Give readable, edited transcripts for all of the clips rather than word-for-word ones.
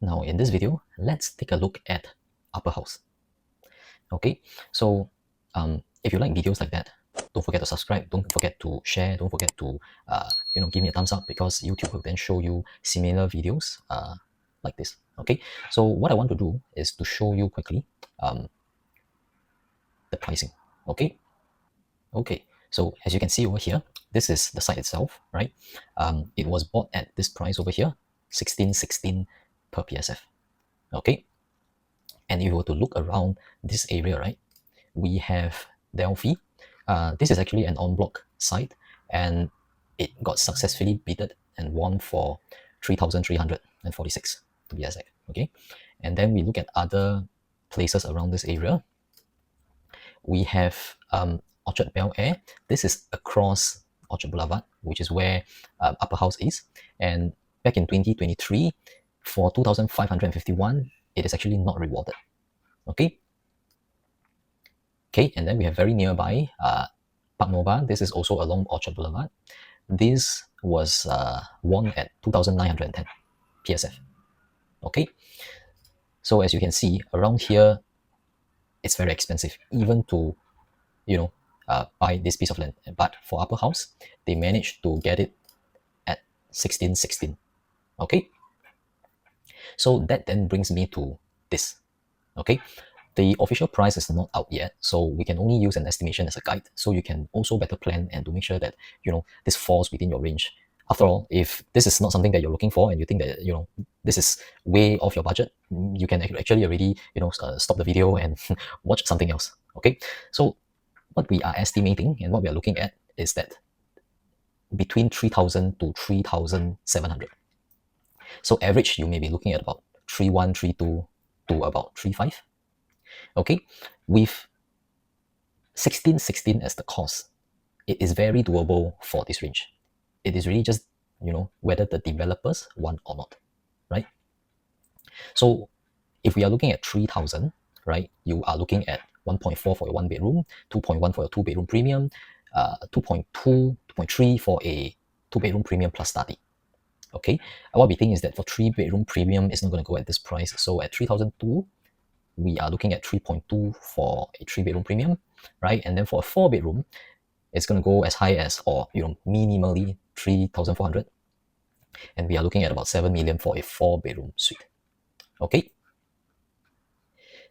Now in this video, let's take a look at Upperhouse. Okay, so if you like videos like that, don't forget to subscribe, don't forget to share, don't forget to give me a thumbs up, because YouTube will then show you similar videos like this. Okay, so what I want to do is to show you quickly the pricing. Okay, so as you can see over here, this is the site itself, right? It was bought at this price over here, 1616 per PSF. Okay, and if you were to look around this area, right, we have Delphi. This is actually an Unblocked site, and it got successfully bidded and won for 3,346 to be exact. Okay, and then we look at other places around this area. We have Orchard Bel Air. This is across Orchard Boulevard, which is where Upperhouse is. And back in 2023, for 2,551, it is actually not rewarded. Okay. Okay, and then we have very nearby Park Nova. This is also along Orchard Boulevard. This was won at 2,910 PSF. Okay, so as you can see around here, it's very expensive, even to buy this piece of land. But for Upperhouse, they managed to get it at 1616. Okay, so that then brings me to this. Okay, the official price is not out yet, so we can only use an estimation as a guide, so you can also better plan and to make sure that this falls within your range. After all, if this is not something that you're looking for and you think that this is way off your budget, you can actually already stop the video and watch something else. Okay, so what we are estimating and what we are looking at is that between 3,000 to 3,700. So average, you may be looking at about 3,132 to about 3,5. Okay, with 1616 as the cost, it is very doable for this range. It is really just whether the developers want or not, right? So if we are looking at 3,000, right, you are looking at 1.4 for your 1-bedroom, 2.1 for your 2-bedroom premium, 2.2, 2.3 for a 2-bedroom premium plus study. Okay, and what we think is that for 3-bedroom premium, it's not going to go at this price. So at 3,002, we are looking at 3.2 for a 3-bedroom premium, right? And then for a 4-bedroom, it's going to go as high as, or minimally 3,400, and we are looking at about 7 million for a 4-bedroom suite. Okay.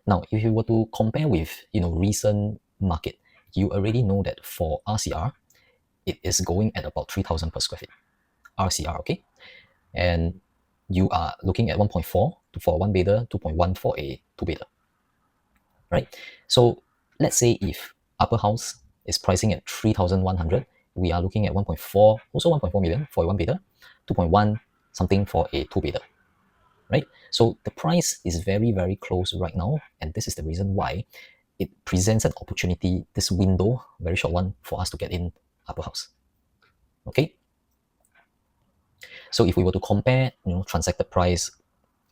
Now, if you were to compare with recent market, you already know that for RCR, it is going at about 3,000 per square feet. RCR, okay, and you are looking at 1.4 for a 1-bedder, 2.1 for a 2-bedder, right? So let's say if Upperhouse is pricing at 3,100, we are looking at 1.4, also 1.4 million for a 1-bedder, 2.1 something for a 2-bedder, right? So the price is very, very close right now, and this is the reason why it presents an opportunity, this window, very short one, for us to get in Upperhouse. Okay. So if we were to compare, transacted price,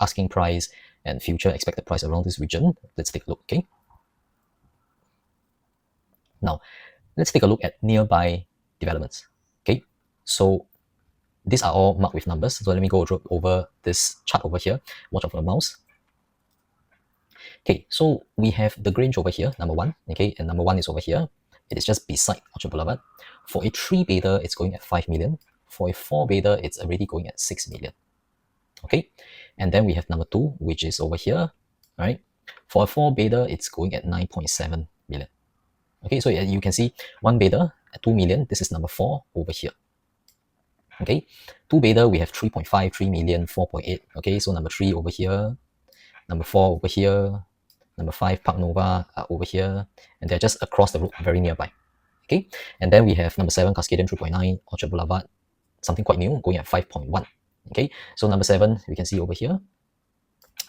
asking price, and future expected price around this region, let's take a look. Okay. Now, let's take a look at nearby developments. Okay. So these are all marked with numbers. So let me go over this chart over here. Watch out for the mouse. Okay, so we have the Grange over here, number 1. Okay, and number 1 is over here. It is just beside Orchard Boulevard. For a 3-bedder, it's going at 5 million. For a 4-bedder, it's already going at 6 million. Okay, and then we have number 2, which is over here. Right, for a 4-bedder, it's going at 9.7 million. Okay, so you can see 1-bedder at 2 million. This is number 4 over here. Okay, 2-bedder, we have 3.5, 3 million, 4.8. Okay, so number 3 over here, number 4 over here, number 5 Park Nova over here, and they're just across the road, very nearby. Okay, and then we have number 7 Cascadian 3.9, Orchard Boulevard, something quite new, going at 5.1. Okay, so number 7 we can see over here,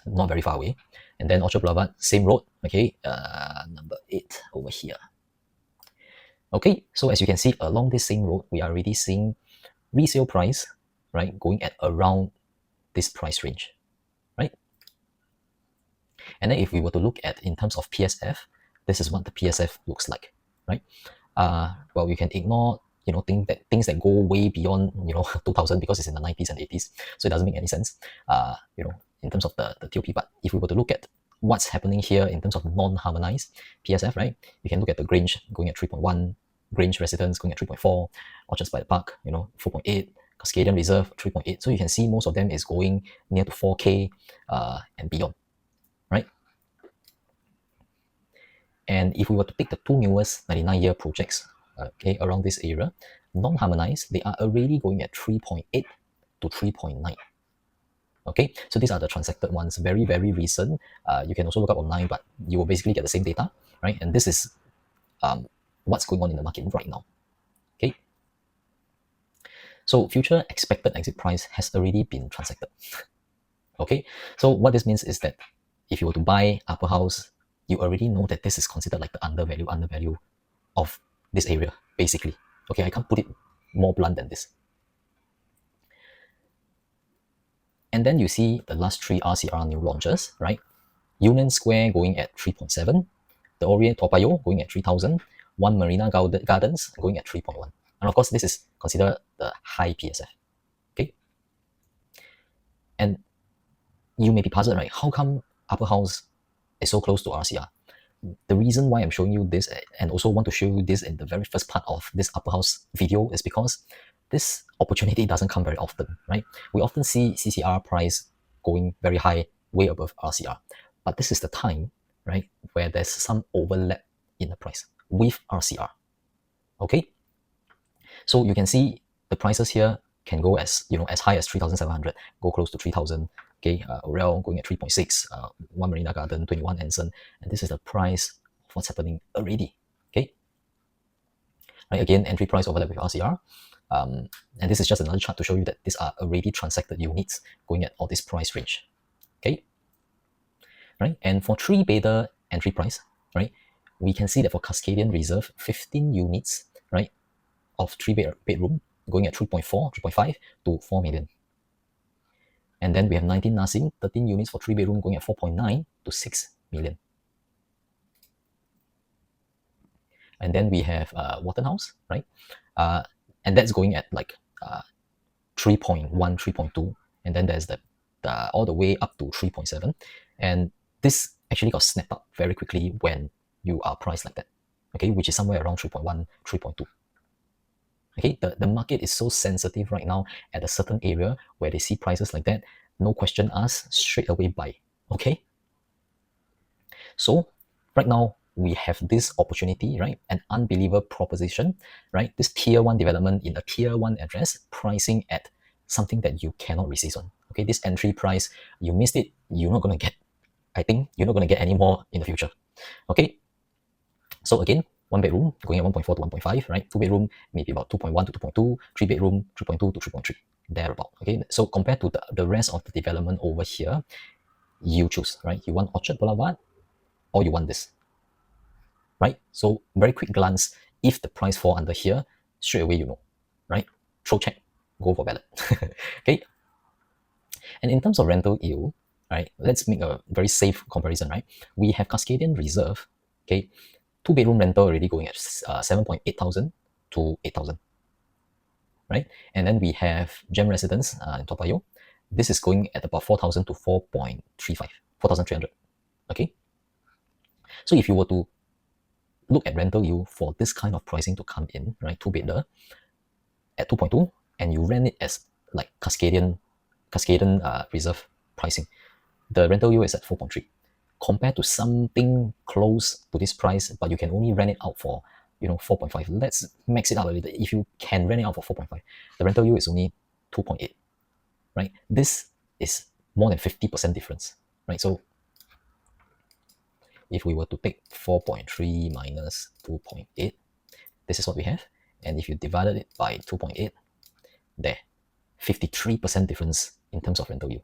not very far away, and then Orchard Boulevard, same road. Okay, number 8 over here. Okay, so as you can see along this same road, we are already seeing resale price, right, going at around this price range, right? And then if we were to look at in terms of PSF, this is what the PSF looks like, right? Well, you can ignore things that go way beyond 2000, because it's in the 90s and 80s, so it doesn't make any sense. in terms of the TOP. But if we were to look at what's happening here in terms of non-harmonized PSF, right? We can look at the Grange going at 3.1, Grange Residence going at 3.4, Orchards by the Park, 4.8, Cascadian Reserve 3.8. So you can see most of them is going near to 4K and beyond, right? And if we were to take the two newest 99-year projects, around this area, non-harmonized, they are already going at 3.8 to 3.9. Okay, so these are the transacted ones, very, very recent. You can also look up online, but you will basically get the same data, right? And this is what's going on in the market right now. Okay, so future expected exit price has already been transacted. Okay, so what this means is that if you were to buy Upperhouse, you already know that this is considered like the undervalue of this area, basically. Okay, I can't put it more blunt than this. And then you see the last three RCR new launches, right? Union Square going at 3.7, the Orient Toa Payoh going at 3,000, One Marina Gardens going at 3.1. And of course, this is considered the high PSF. Okay. And you may be puzzled, right? How come Upperhouse is so close to RCR? The reason why I'm showing you this and also want to show you this in the very first part of this Upperhouse video is because this opportunity doesn't come very often, right? We often see CCR price going very high, way above RCR. But this is the time, right, where there's some overlap in the price with RCR. Okay? So you can see the prices here can go as high as 3,700, go close to 3,000. Okay, Orel going at 3.6, One Marina Garden, 21 Anson, and this is the price of what's happening already. Okay, right, again, entry price overlap with RCR. And this is just another chart to show you that these are already transacted units going at all this price range. Okay, right, and for 3 beta entry price, right, we can see that for Cascadian Reserve, 15 units, right, of 3-bedroom going at 3.4, 3.5 to 4 million. And then we have 19 Nasim, 13 units for 3-bedroom going at 4.9 to 6 million. And then we have Waterhouse, right? And that's going at like 3.1, 3.2. And then there's the all the way up to 3.7. And this actually got snapped up very quickly when you are priced like that, okay? Which is somewhere around 3.1, 3.2. Okay, the market is so sensitive right now at a certain area where they see prices like that, no question asked, straight away buy. Okay, so right now we have this opportunity, right? An unbelievable proposition, right? This tier 1 development in a tier 1 address, pricing at something that you cannot resist on. Okay, this entry price, you missed it, you're not going to get, I think you're not going to get any more in the future. Okay, so again, 1 bedroom going at 1.4 to 1.5, right? 2 bedroom maybe about 2.1 to 2.2, 3 bedroom 3.2 to 3.3, thereabout. Okay, so compared to the rest of the development over here, you choose, right? You want Orchard Boulevard or you want this, right? So very quick glance, if the price fall under here, straight away you know, right? Throw check, go for ballot. Okay, and in terms of rental yield, right? Let's make a very safe comparison, right? We have Cascadian Reserve, okay? 2-bedroom rental already going at 7.8 thousand to 8,000, right? And then we have Gem Residence in Toa Payoh. This is going at about 4,000 to 4.35, 4,300, okay? So if you were to look at rental yield for this kind of pricing to come in, right, 2-bedder at 2.2, and you rent it as like Cascadian Reserve pricing, the rental yield is at 4.3. Compared to something close to this price, but you can only rent it out for 4.5. Let's max it out a little. If you can rent it out for 4.5, the rental yield is only 2.8, right? This is more than 50% difference, right? So if we were to take 4.3 minus 2.8, this is what we have. And if you divided it by 2.8, there, 53% difference in terms of rental yield.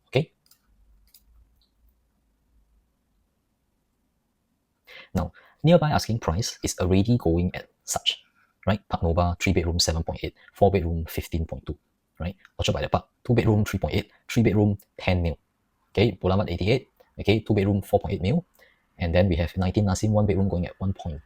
Okay. Now, nearby asking price is already going at such, right? Park Nova, 3-bedroom, 7.8, 4-bedroom, 15.2, right? Orchard by the Park, 2-bedroom, 3.8, 3-bedroom, 10 mil. Okay, Boulevard 88, okay, 2-bedroom, 4.8 mil. And then we have 19 Nasim, 1-bedroom going at 1.9.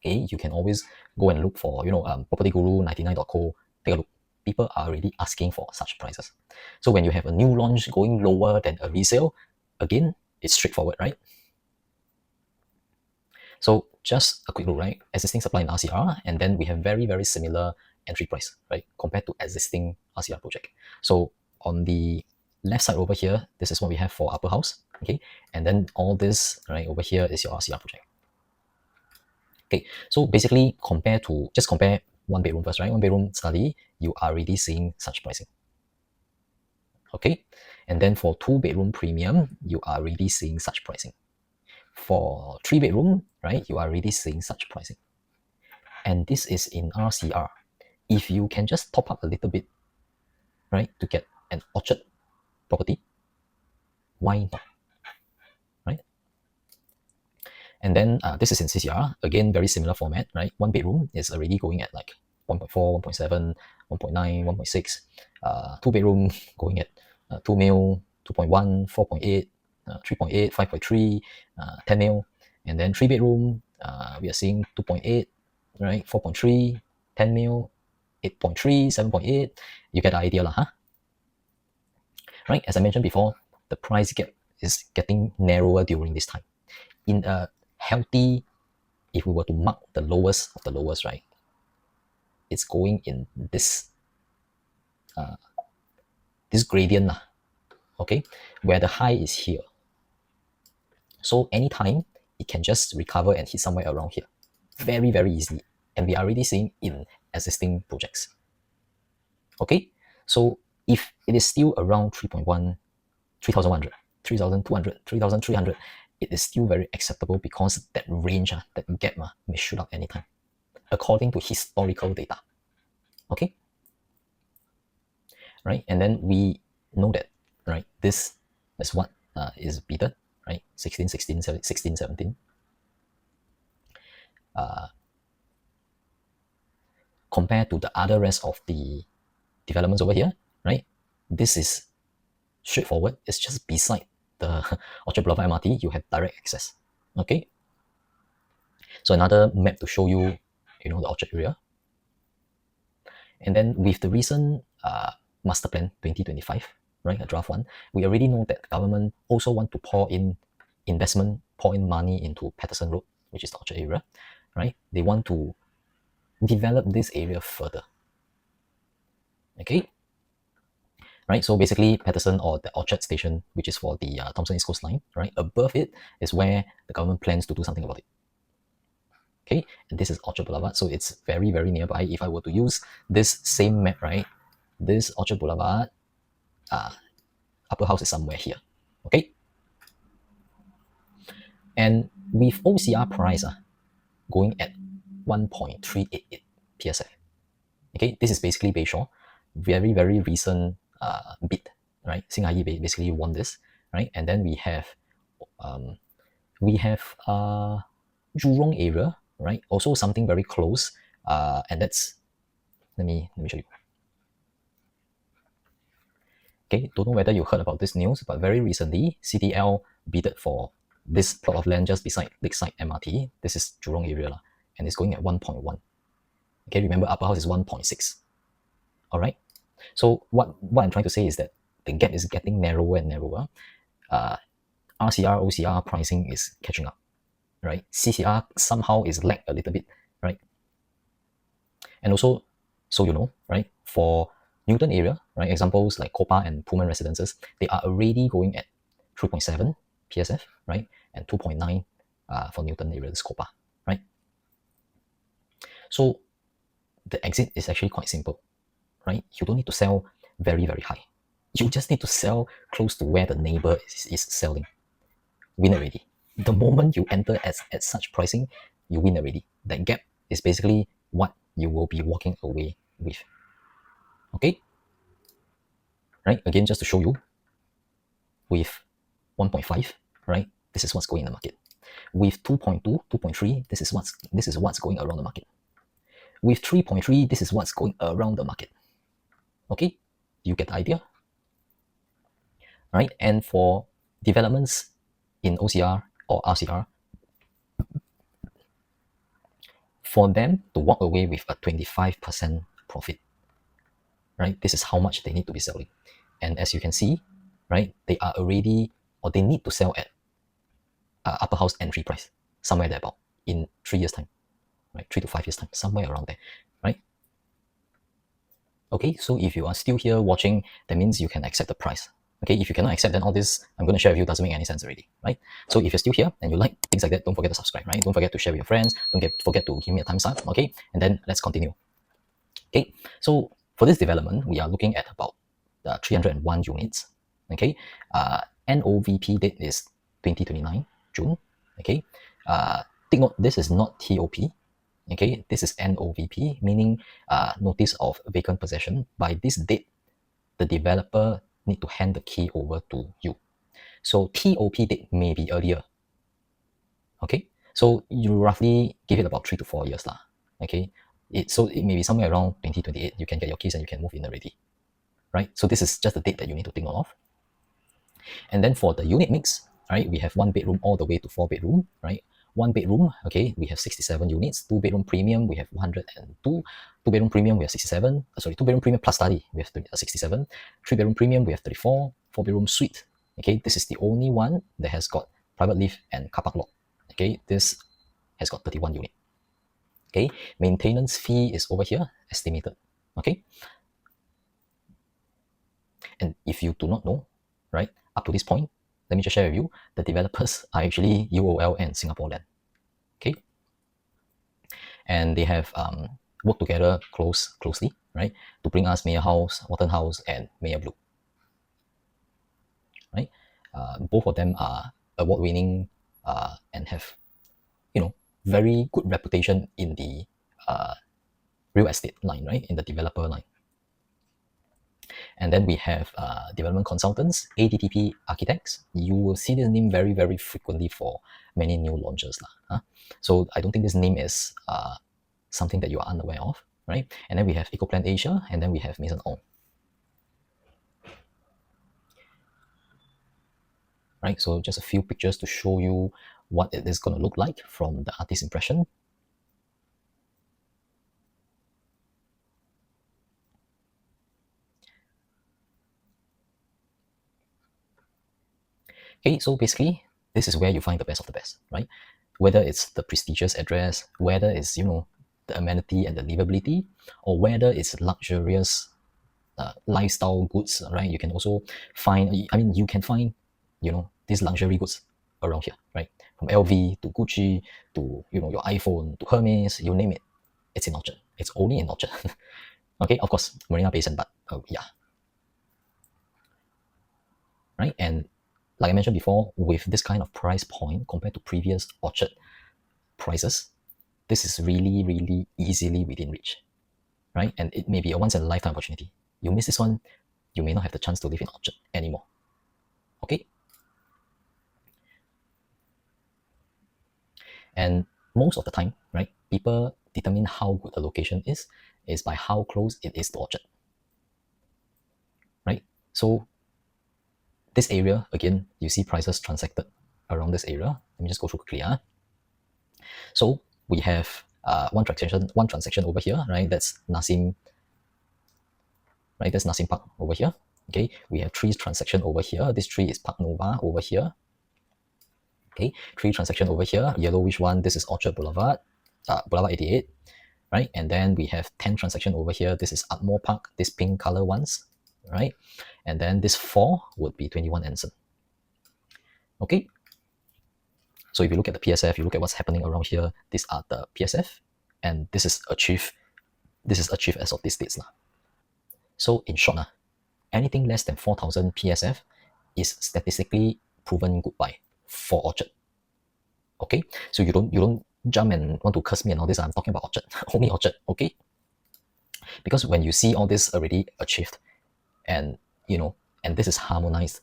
Okay, you can always go and look for, Property Guru, 99.co, take a look. people are already asking for such prices. So when you have a new launch going lower than a resale, again, it's straightforward, right? So just a quick look, right? Existing supply in RCR, and then we have very, very similar entry price, right? Compared to existing RCR project. So on the left side over here, this is what we have for Upperhouse, okay? And then all this, right, over here is your RCR project. Okay, so basically just compare one bedroom first, right? One bedroom study, you are already seeing such pricing. Okay, and then for 2-bedroom premium, you are already seeing such pricing. For 3-bedroom, right, you are already seeing such pricing. And this is in RCR. If you can just top up a little bit, right, to get an orchard property, why not? Right? And then this is in CCR. Again, very similar format, right? 1-bedroom is already going at like 1.4, 1.7, 1.9, 1.6. 2-bedroom going at 2 mil, 2.1, 4.8, 3.8, 5.3, 10 mil. And then 3-bedroom, we are seeing 2.8, right? 4.3, 10 mil, 8.3, 7.8. You get the idea, huh? Right? As I mentioned before, the price gap is getting narrower during this time. In a healthy, if we were to mark the lowest of the lowest, right? It's going in this this gradient, okay, where the high is here. So anytime it can just recover and hit somewhere around here, very, very easily. And we are already seeing in existing projects. Okay, so if it is still around 3.1, 3,100, 3,200, 3,300, it is still very acceptable because that range, that gap may shoot up anytime, according to historical data. Okay, right? And then we know that, right? This is what is bidded, right? 16, 16, 16, 17. Compared to the other rest of the developments over here, right? This is straightforward. It's just beside the Orchard Boulevard MRT, you have direct access. Okay. So another map to show you, the Orchard area. And then with the recent Master Plan 2025, right, a draft one, we already know that government also want to pour in investment, pour in money into Patterson Road, which is the Orchard area, right? They want to develop this area further. Okay, right? So basically, Patterson or the Orchard Station, which is for the Thomson East Coast Line, right? Above it is where the government plans to do something about it. Okay, and this is Orchard Boulevard, so it's very, very nearby. If I were to use this same map, right, this Orchard Boulevard, Upperhouse is somewhere here. Okay, and with OCR price going at 1.388 PSF. Okay, this is basically Bayshore, very, very recent bid, right? Singhai basically won this, right? And then we have Jurong area, right? Also something very close, and that's let me show you. Okay, don't know whether you heard about this news, but very recently, CTL bidded for this plot of land just beside Lakeside MRT. This is Jurong area, and it's going at 1.1. Okay, remember Upperhouse is 1.6. All right. So what I'm trying to say is that the gap is getting narrower and narrower. RCR, OCR pricing is catching up, right? CCR somehow is lagged a little bit, right? And also, so you know, right, for Newton area, right, examples like Copa and Pullman residences, they are already going at 3.7 PSF, right, and 2.9 for Newton area, this Copa, right? So the exit is actually quite simple, right? You don't need to sell very, very high. You just need to sell close to where the neighbor is selling. Win already. The moment you enter at such pricing, you win already. That gap is basically what you will be walking away with. Okay? Right? Again, just to show you, with 1.5, right? This is what's going in the market. With 2.2, 2.3, this is what's going around the market. With 3.3, this is what's going around the market. Okay? You get the idea? Right? And for developments in OCR or RCR, for them to walk away with a 25% profit, right? This is how much they need to be selling. And as you can see, right, they are already, or they need to sell at Upperhouse entry price, somewhere there about in 3 years' time, right? 3 to 5 years' time, somewhere around there, right? Okay, so if you are still here watching, that means you can accept the price. Okay, if you cannot accept, then all this I'm going to share with you doesn't make any sense already, right? So if you're still here and you like things like that, don't forget to subscribe, right? Don't forget to share with your friends. Don't forget to give me a thumbs up, okay? And then let's continue. Okay, so for this development, we are looking at about 301 units. Okay, NOVP date is 2029 June. Okay, take note, this is not TOP. Okay, this is NOVP, meaning notice of vacant possession. By this date, the developer need to hand the key over to you. So TOP date may be earlier. Okay, so you roughly give it about 3 to 4 years lah. Okay, so it may be somewhere around 2028. You can get your keys and you can move in already, right? So this is just the date that you need to think of. And then for the unit mix, right, we have 1 bedroom all the way to 4 bedroom, right? 1 bedroom, okay, we have 67 units. 2 bedroom premium, we have 102. 2 bedroom premium, we have 67. 2 bedroom premium plus study, we have 67. 3 bedroom premium, we have 34. 4 bedroom suite, okay, this is the only one that has got private lift and car park lot. Okay, this has got 31 unit. Okay, maintenance fee is over here, estimated. Okay, and if you do not know, right, up to this point, let me just share with you, the developers are actually UOL and Singapore Land. Okay, and they have worked together closely, right, to bring us Mayor House, Watten House, and Mayor Blue. Right, both of them are award-winning and have, you know, very good reputation in the real estate line, right, in the developer line. And then we have development consultants, ADTP architects. You will see this name very, very frequently for many new launches. Huh? So I don't think this name is something that you are unaware of, right? And then we have EcoPlan Asia, and then we have Mason Ong. Right, so just a few pictures to show you what it is going to look like from the artist impression. Okay, so basically, this is where you find the best of the best, right? Whether it's the prestigious address, whether it's, you know, the amenity and the livability, or whether it's luxurious lifestyle goods, right? You can also find, I mean, you can find, you know, these luxury goods around here, right? From LV to Gucci to, you know, your iPhone to Hermes, you name it, it's in Orchard. It's only in Orchard. Okay, of course, Marina Basin, but yeah. Right, and like I mentioned before, with this kind of price point compared to previous Orchard prices, this is really, really easily within reach, right? And it may be a once-in-a-lifetime opportunity. You miss this one, you may not have the chance to live in Orchard anymore. Okay? And most of the time, right, people determine how good a location is by how close it is to Orchard, right? So this area, again, you see prices transacted around this area. Let me just go through quickly. So we have one transaction over here, right? That's Nasim, right? That's Nasim Park over here. Okay, we have 3 transactions over here. This 3 is Park Nova over here. Okay, 3 transactions over here. Yellowish one, this is Orchard Boulevard, Boulevard 88, right? And then we have 10 transactions over here. This is Ardmore Park, this pink color ones, right? And then this 4 would be 21 Anson. Okay, so if you look at the PSF, you look at what's happening around here, these are the PSF, and this is achieved as of these dates. So in short, anything less than 4,000 PSF is statistically proven goodbye for Orchard. Okay, so you don't jump and want to curse me and all this. I'm talking about Orchard, only Orchard. Okay, because when you see all this already achieved, and you know, and this is harmonized,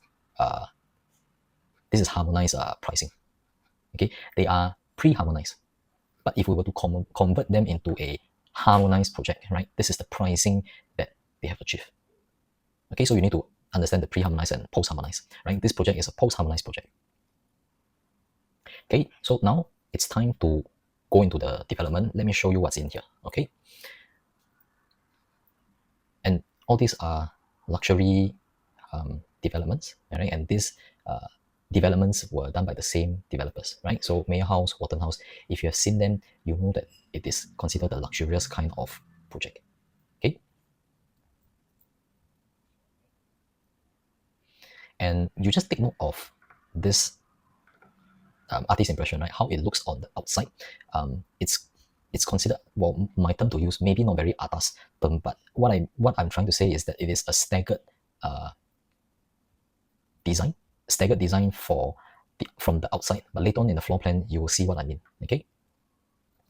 pricing. Okay, they are pre-harmonized, but if we were to convert them into a harmonized project, right, this is the pricing that they have achieved. Okay, so you need to understand the pre-harmonized and post-harmonized, right? This project is a post-harmonized project. Okay, so now it's time to go into the development. Let me show you what's in here, okay? And all these are luxury developments, right? And these developments were done by the same developers, right? So Mayor House, Waterton House, if you have seen them, you know that it is considered a luxurious kind of project. Okay. And you just take note of this artist impression, right? How it looks on the outside. It's considered, well, my term to use, maybe not very atas term, but what I'm trying to say is that it is a uh, design, staggered design from the outside. But later on in the floor plan, you will see what I mean. Okay.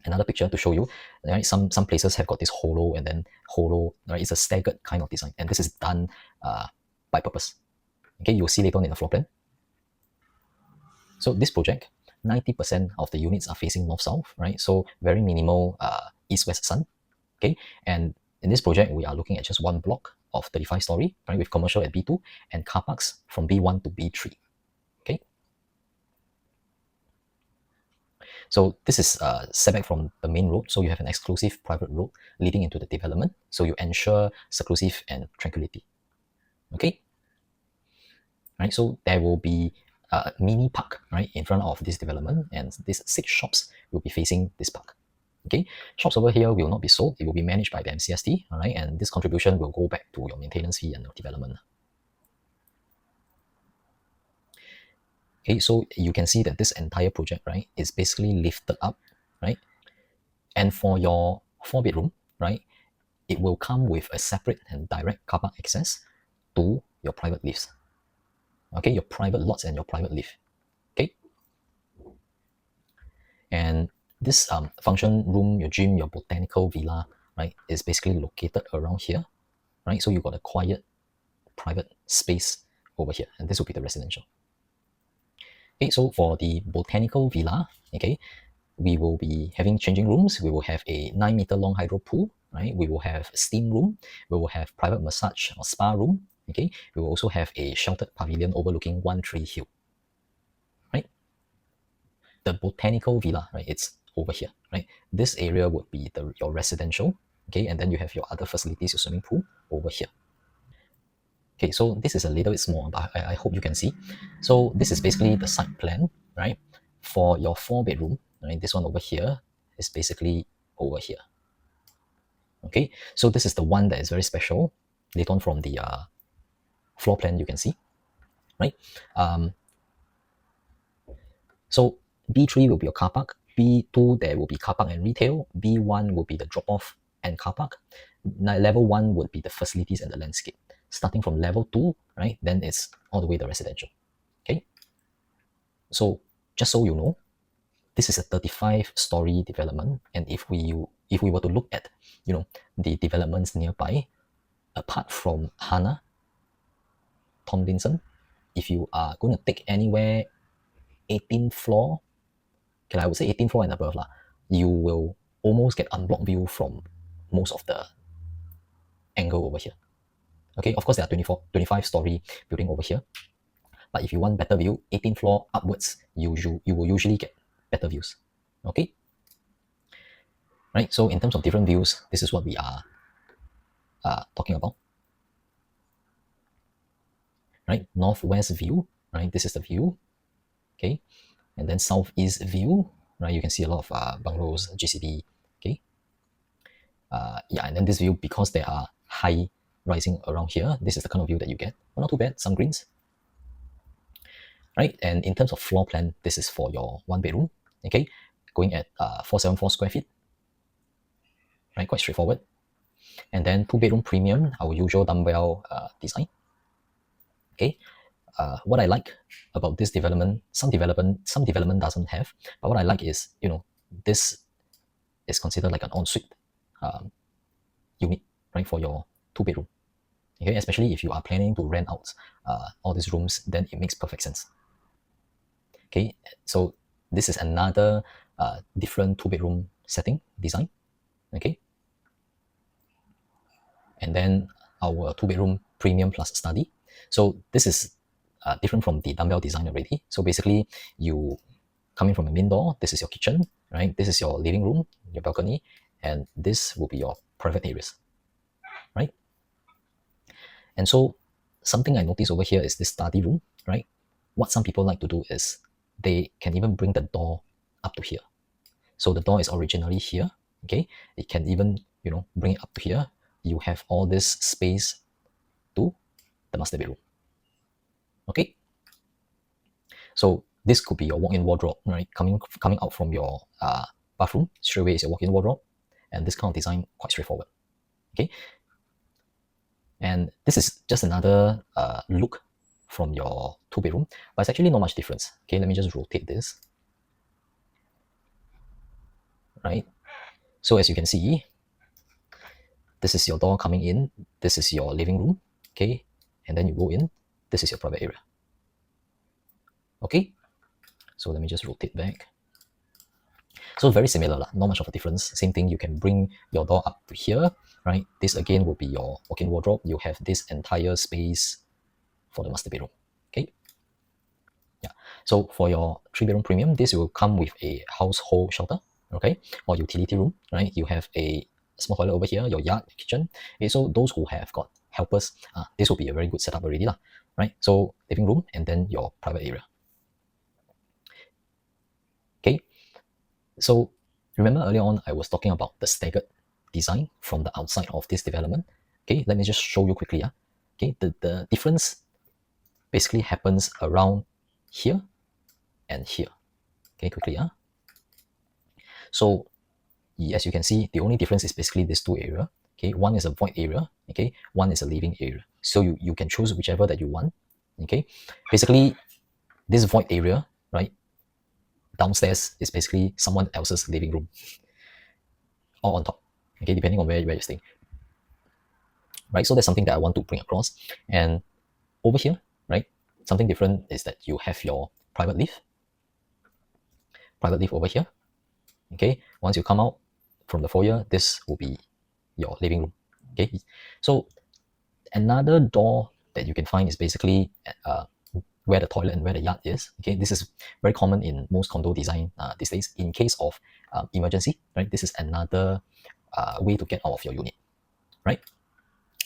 Another picture to show you, right? Some places have got this hollow and then hollow, right? It's a staggered kind of design, and this is done by purpose. Okay, you'll see later on in the floor plan. So this project, 90% of the units are facing north-south, right? So very minimal east-west sun. Okay, and in this project, we are looking at just one block of 35 story, right, with commercial at B2 and car parks from B1 to B3. Okay. So this is setback from the main road. So you have an exclusive private road leading into the development. So you ensure seclusive and tranquility. Okay. Right. So there will be a mini park, right, in front of this development, and these 6 shops will be facing this park. Okay. Shops over here will not be sold. It will be managed by the MCST. All right. And this contribution will go back to your maintenance fee and your development. Okay, so you can see that this entire project, right, is basically lifted up, right? And for your 4-bedroom, right, it will come with a separate and direct car park access to your private lifts. Okay, your private lots and your private lift. Okay. And this function room, your gym, your botanical villa, right, is basically located around here, right? So you got a quiet private space over here, and this will be the residential. Okay, so for the botanical villa, okay, we will be having changing rooms. We will have a 9-meter long hydro pool, right? We will have steam room. We will have private massage or spa room. Okay. We will also have a sheltered pavilion overlooking One Tree Hill, right? The botanical villa, right? It's over here, right? This area would be your residential, okay, and then you have your other facilities, your swimming pool over here. Okay, so this is a little bit small, but I hope you can see. So this is basically the site plan, right? For your 4-bedroom, right? This one over here is basically over here. Okay, so this is the one that is very special. Later on from the floor plan, you can see, right? So B3 will be your car park. B2, there will be car park and retail. B1 will be the drop-off and car park. Level 1 would be the facilities and the landscape. Starting from level 2, right, then it's all the way the residential. Okay. So just so you know, this is a 35-story development, and if we were to look at, the developments nearby, apart from Hana, Tomlinson, if you are going to take anywhere 18th floor, okay, I would say 18th floor and above, you will almost get unblocked view from most of the angle over here. Okay, of course there are 25-story building over here, but if you want better view, 18th floor upwards, you will usually get better views. Okay, right? So in terms of different views, this is what we are talking about. Right, northwest view, right? This is the view. Okay, and then southeast view, right? You can see a lot of bungalows, GCB. Okay, yeah, and then this view, because there are high rising around here, this is the kind of view that you get. Well, not too bad, some greens. Right, and in terms of floor plan, this is for your 1-bedroom. Okay, going at 474 square feet. Right, quite straightforward. And then 2-bedroom premium, our usual dumbbell design. Okay, what I like about this development, some development doesn't have, but what I like is, this is considered like an ensuite unit, right, for your 2-bedroom. Okay, especially if you are planning to rent out all these rooms, then it makes perfect sense. Okay, so this is another different 2-bedroom setting design. Okay, and then our 2-bedroom premium plus study. So this is different from the dumbbell design already. So basically, you coming from a main door, this is your kitchen, right? This is your living room, your balcony, and this will be your private areas, right? And so something I noticed over here is this study room, right? What some people like to do is they can even bring the door up to here. So the door is originally here, okay? It can even, bring it up to here. You have all this space to the master bedroom, okay? So this could be your walk-in wardrobe, right? Coming out from your bathroom, straight away is your walk-in wardrobe. And this kind of design, quite straightforward, okay? And this is just another look from your 2-bedroom, but it's actually not much difference. Okay, let me just rotate this, right? So as you can see, this is your door coming in, this is your living room, okay? And then you go in, this is your private area, okay? So let me just rotate back. So very similar, not much of a difference. Same thing, you can bring your door up to here, right? This again will be your walk-in wardrobe. You have this entire space for the master bedroom, okay? Yeah. So for your 3-bedroom premium, this will come with a household shelter, okay, or utility room, right? You have a small toilet over here, your yard, kitchen. Okay, so those who have got helpers, this will be a very good setup already, right? So living room and then your private area. Okay, so remember earlier on I was talking about the staggered design from the outside of this development. Okay, let me just show you quickly. Okay, the difference basically happens around here and here. Okay, quickly. So as you can see, the only difference is basically these two areas. Okay, one is a void area. Okay, one is a living area. So you can choose whichever that you want. Okay, basically this void area, right, downstairs is basically someone else's living room, or on top. Okay, depending on where you're staying. Right, so that's something that I want to bring across. And over here, right, something different is that you have your private lift over here. Okay, once you come out from the foyer, this will be your living room. Okay, so another door that you can find is basically where the toilet and where the yard is. Okay, this is very common in most condo design these days. In case of emergency, right, this is another way to get out of your unit, right?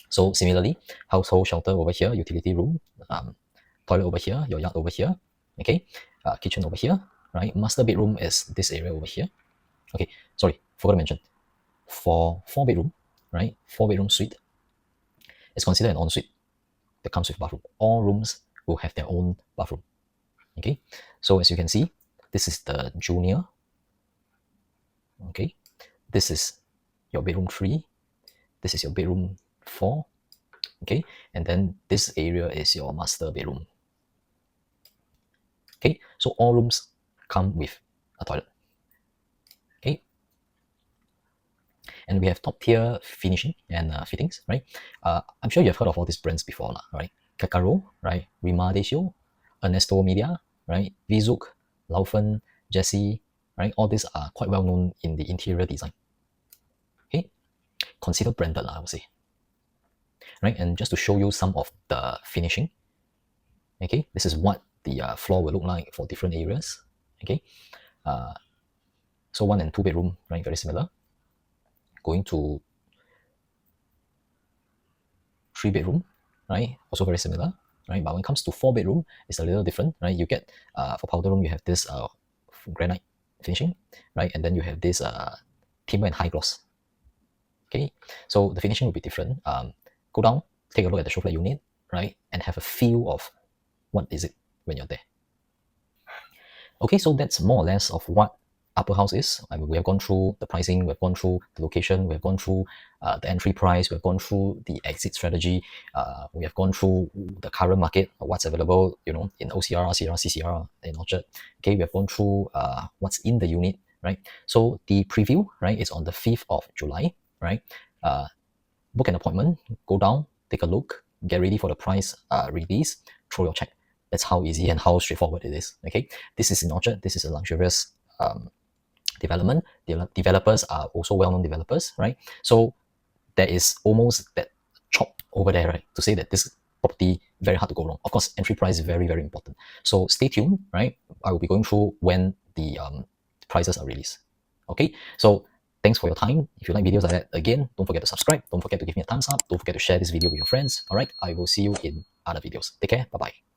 So similarly, household shelter over here, utility room, toilet over here, your yard over here, okay, kitchen over here, right? Master bedroom is this area over here. Okay, sorry, forgot to mention. For 4-bedroom, right, 4-bedroom suite, it's considered an ensuite that comes with bathroom. All rooms will have their own bathroom. Okay, so as you can see, this is the junior. Okay, this is your bedroom 3. This is your bedroom 4. Okay, and then this area is your master bedroom. Okay, so all rooms come with a toilet. Okay, and we have top tier finishing and fittings, right? I'm sure you've heard of all these brands before, right? Caccaro, right? Remastered, Ernestomeda, right? Vizuk, Laufen, Jesse, right? All these are quite well known in the interior design. Okay, consider branded, I would say. Right, and just to show you some of the finishing, okay, this is what the floor will look like for different areas. Okay, so 1 and 2 bedroom, right, very similar. Going to 3 bedroom, right, also very similar, right? But when it comes to 4 bedroom, it's a little different, right? You get for powder room, you have this granite finishing, right, and then you have this timber and high gloss. Okay, so the finishing will be different. Go down, take a look at the show flat unit, right, and have a feel of what is it when you're there. Okay, so that's more or less of what Upperhouse is. I mean, we have gone through the pricing, we've gone through the location, we've gone through the entry price, we've gone through the exit strategy, we have gone through the current market, what's available, in OCR, CR, CCR, in Orchard. Okay, we have gone through what's in the unit, right? So the preview, right, is on the 5th of July, right? Book an appointment, go down, take a look, get ready for the price release, throw your check. That's how easy and how straightforward it is. Okay, this is in Orchard. This is a luxurious development. Developers are also well-known developers, right? So there is almost that chop over there, right, to say that this property very hard to go wrong. Of course, entry price is very, very important. So stay tuned, right? I will be going through when the prices are released. Okay, so Thanks for your time. If you like videos like that, again, don't forget to subscribe. Don't forget to give me a thumbs up. Don't forget to share this video with your friends. All right, I will see you in other videos. Take care. Bye-bye.